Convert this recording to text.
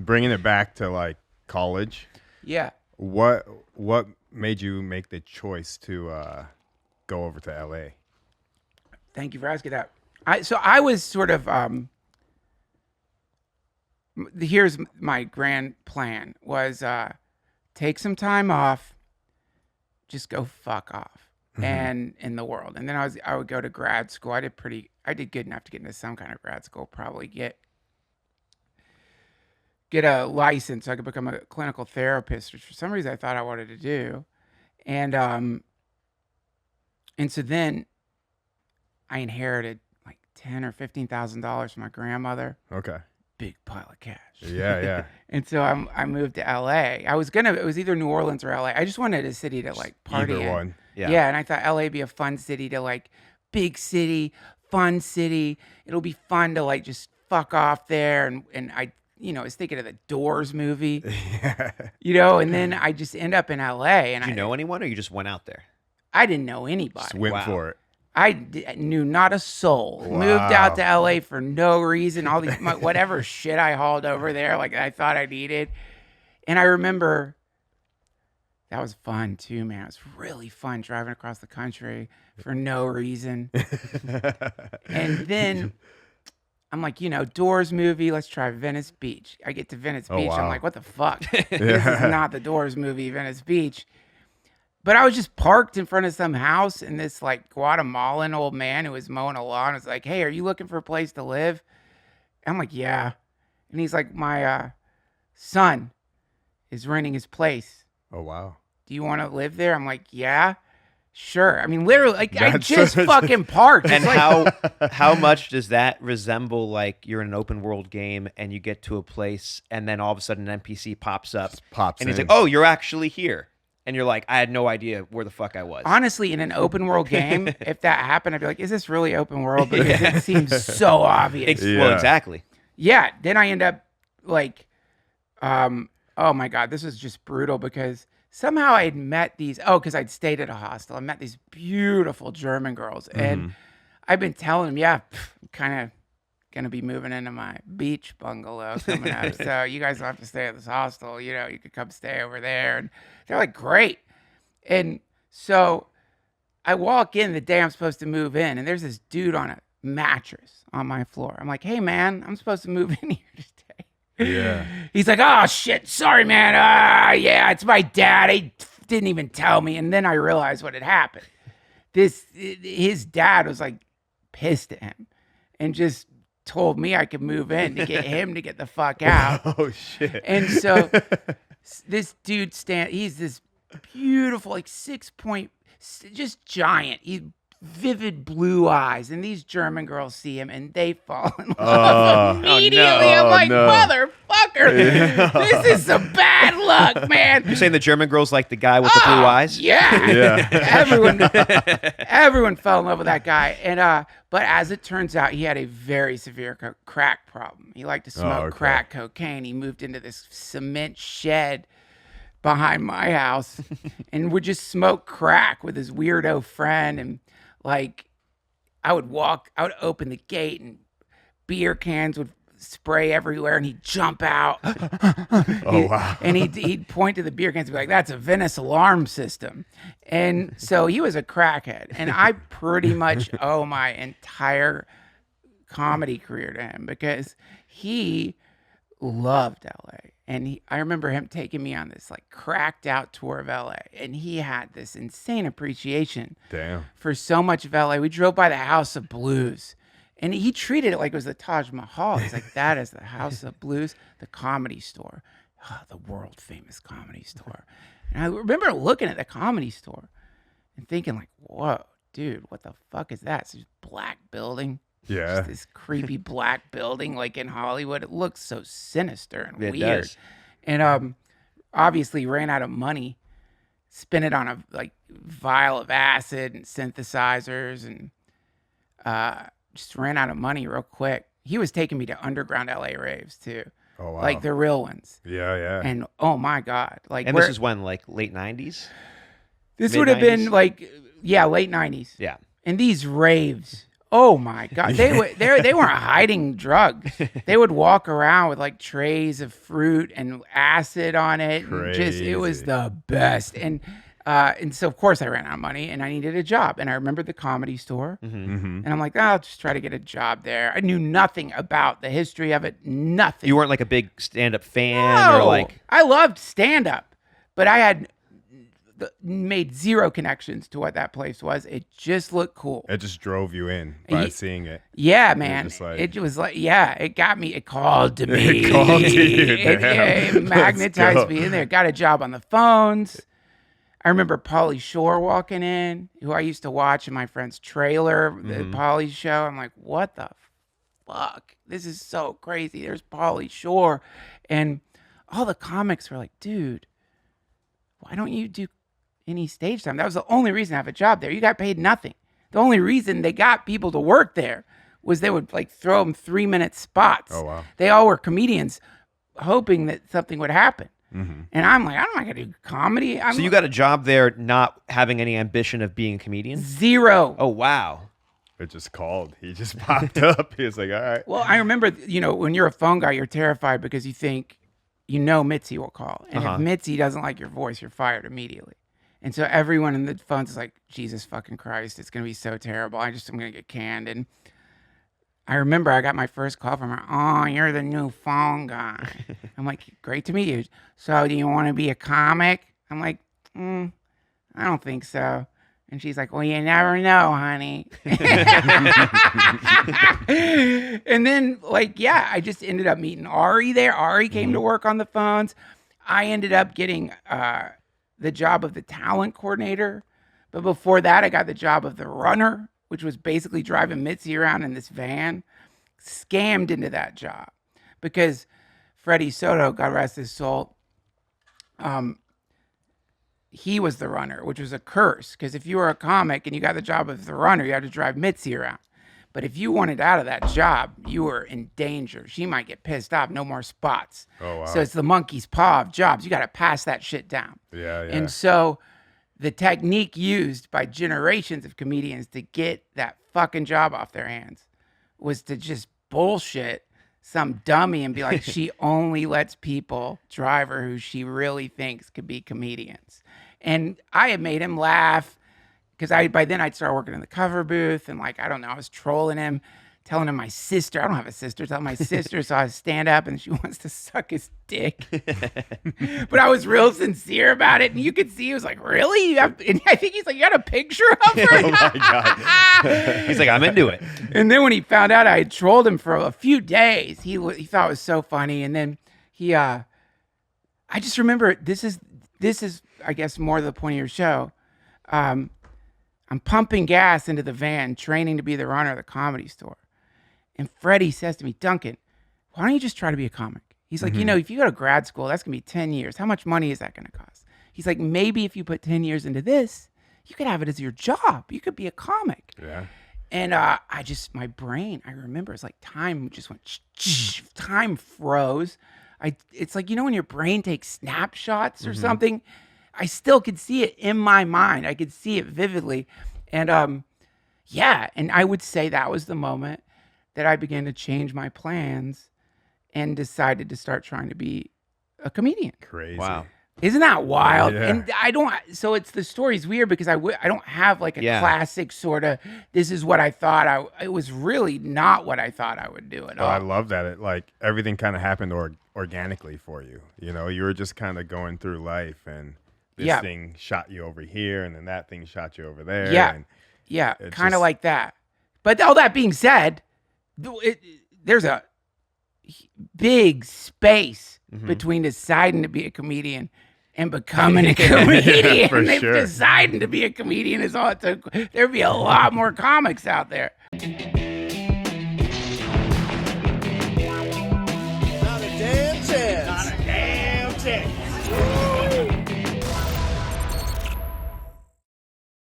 bringing it back to like college. Yeah. What made you make the choice to go over to LA? Thank you for asking that. I was sort of here's my grand plan was take some time off, just go fuck off and in the world. And then I would go to grad school. I did good enough to get into some kind of grad school, probably get a license so I could become a clinical therapist, which for some reason I thought I wanted to do. And so then I inherited like $10,000 or $15,000 from my grandmother. Okay. Big pile of cash. Yeah. And so I moved to LA. It was either New Orleans or LA. I just wanted a city to like party Either in. one. Yeah. And I thought LA would be a fun city to like, big city, fun city. It'll be fun to like just fuck off there. And I was thinking of the Doors movie. Yeah. And then I just end up in LA. And Did you know anyone, or you just went out there? I didn't know anybody. Just went for it. I knew not a soul. Wow. Moved out to LA for no reason. All these whatever shit I hauled over there, like I thought I needed. And I remember that was fun too, man. It was really fun driving across the country for no reason. And then I'm like, Doors movie. Let's try Venice Beach. I get to Venice Beach. Wow. I'm like, what the fuck? This is not the Doors movie, Venice Beach. But I was just parked in front of some house, and this like Guatemalan old man who was mowing a lawn was like, "Hey, are you looking for a place to live?" I'm like, "Yeah." And he's like, "My son is renting his place. Oh wow. Do you want to live there?" I'm like, "Yeah, sure." I mean, literally, like I That's just such- fucking parked. And It's like, how much does that resemble like you're in an open world game and you get to a place and then all of a sudden an NPC pops up Pops and he's in. like, "Oh, you're actually here." And you're like, "I had no idea where the fuck I was." honestly, in an open world game, if that happened, I'd be like, "Is this really open world?" Because it seems so obvious. Well, Yeah. exactly. Yeah, then I end up like, oh my God, this was just brutal because somehow I had met because I'd stayed at a hostel. I met these beautiful German girls. And I've been telling them, yeah, I'm kind of going to be moving into my beach bungalow coming up. So you guys don't have to stay at this hostel. You could come stay over there. And they're like, great. And so I walk in the day I'm supposed to move in, and there's this dude on a mattress on my floor. I'm like, hey, man, I'm supposed to move in here today. Yeah. He's like, oh, shit, sorry, man. Yeah, it's my dad. He didn't even tell me. And then I realized what had happened. His dad was like pissed at him and just told me I could move in to get him to get the fuck out. Oh shit. And so this dude he's this beautiful, like 6 point, just giant. He's vivid blue eyes, and these German girls see him and they fall in love immediately. I'm like, motherfucker, this is some bad luck, man. You're saying the German girl's like the guy with the blue eyes? Yeah. Yeah. Everyone fell in love with that guy. And but as it turns out, he had a very severe crack problem. He liked to smoke okay. crack cocaine. He moved into this cement shed behind my house and would just smoke crack with his weirdo friend. And like I would open the gate and beer cans would spray everywhere and he'd jump out. Oh wow. And he'd point to the beer cans and be like, that's a Venice alarm system. And so he was a crackhead. And I pretty much owe my entire comedy career to him because he loved LA. And I remember him taking me on this like cracked out tour of LA. And he had this insane appreciation Damn. for so much of LA. We drove by the House of Blues. And he treated it like it was the Taj Mahal. He's like, that is the House of Blues, the Comedy Store, the world famous Comedy Store. And I remember looking at the Comedy Store and thinking like, whoa, dude, what the fuck is that? It's this black building. Yeah. Just this creepy black building like in Hollywood. It looks so sinister and It weird. does. And obviously ran out of money, spent it on a like vial of acid and synthesizers and just ran out of money real quick. He was taking me to underground LA raves too. Oh wow. Like the real ones. Yeah. And oh my God. Like And this is when, like, late 90s? this would have been mid-90s? like, yeah, late 90s. Yeah. And these raves, Oh my God. They weren't hiding drugs. They would walk around with like trays of fruit and acid on it. And it was Crazy. the best. And so of course I ran out of money and I needed a job. And I remembered the Comedy Store. Mm-hmm. And I'm like, I'll just try to get a job there. I knew nothing about the history of it. Nothing. You weren't like a big stand-up fan or No. like. I loved stand up, but I had made zero connections to what that place was. It just looked cool. It just drove you in by Ye- seeing it. Yeah, man. just like- It was like, yeah, it got me. It called to me. It called to you, It damn. it magnetized Let's go. me in there. Got a job on the phones. I remember Paulie Shore walking in, who I used to watch in my friend's trailer, the Paulie show. I'm like, what the fuck? This is so crazy. There's Paulie Shore. And all the comics were like, dude, why don't you do any stage time? That was the only reason I have a job there. You got paid nothing. The only reason they got people to work there was they would like throw them 3-minute spots. Oh, wow. They all were comedians hoping that something would happen. Mm-hmm. And I'm like, I'm not gonna do comedy. So you got a job there not having any ambition of being a comedian? zero. Oh, wow. It just called. He just popped up. He was like, all right. Well, I remember, when you're a phone guy, you're terrified because you think, Mitzi will call. And if Mitzi doesn't like your voice, you're fired immediately. And so everyone in the phones is like, Jesus fucking Christ, it's going to be so terrible. I'm going to get canned. And I remember I got my first call from her. Oh, you're the new phone guy. I'm like, great to meet you. So do you want to be a comic? I'm like, I don't think so. And she's like, well, you never know, honey. And then, I just ended up meeting Ari there. Ari came to work on the phones. I ended up getting the job of the talent coordinator. But before that, I got the job of the runner, which was basically driving Mitzi around in this van. Scammed into that job because Freddie Soto, God rest his soul, he was the runner, which was a curse. Because if you were a comic and you got the job of the runner, you had to drive Mitzi around. But if you wanted out of that job, you were in danger. She might get pissed off. No more spots. Oh, wow. So it's the monkey's paw of jobs. You got to pass that shit down. Yeah. And so the technique used by generations of comedians to get that fucking job off their hands was to just bullshit some dummy and be like, she only lets people drive her who she really thinks could be comedians. And I had made him laugh because by then I'd started working in the cover booth and I was trolling him, telling him my sister, I don't have a sister, telling my sister saw his stand up and she wants to suck his dick. But I was real sincere about it. And you could see he was like, really? And I think he's like, you got a picture of her? Oh, my God. He's like, I'm into it. And then when he found out I had trolled him for a few days, he thought it was so funny. And then I just remember, this is, I guess, more the point of your show. I'm pumping gas into the van, training to be the runner of the Comedy Store. And Freddie says to me, Duncan, why don't you just try to be a comic? He's like, if you go to grad school, that's going to be 10 years. How much money is that going to cost? He's like, maybe if you put 10 years into this, you could have it as your job. You could be a comic. Yeah. And my brain, I remember, it's like time just went, time froze. It's like, when your brain takes snapshots or something, I still could see it in my mind. I could see it vividly. And and I would say that was the moment that I began to change my plans and decided to start trying to be a comedian. Crazy. Wow. Isn't that wild? Yeah. And so the story's weird because I don't have like a classic sort of, this is what I thought it was really not what I thought I would do at all. I love that. It everything kind of happened organically for you. You were just kind of going through life and this thing shot you over here and then that thing shot you over there. Yeah. And yeah. it's Kind of just- like that. But all that being said, there's a big space between deciding to be a comedian and becoming a comedian. For If sure. deciding to be a comedian is all it took, there'd be a lot more comics out there.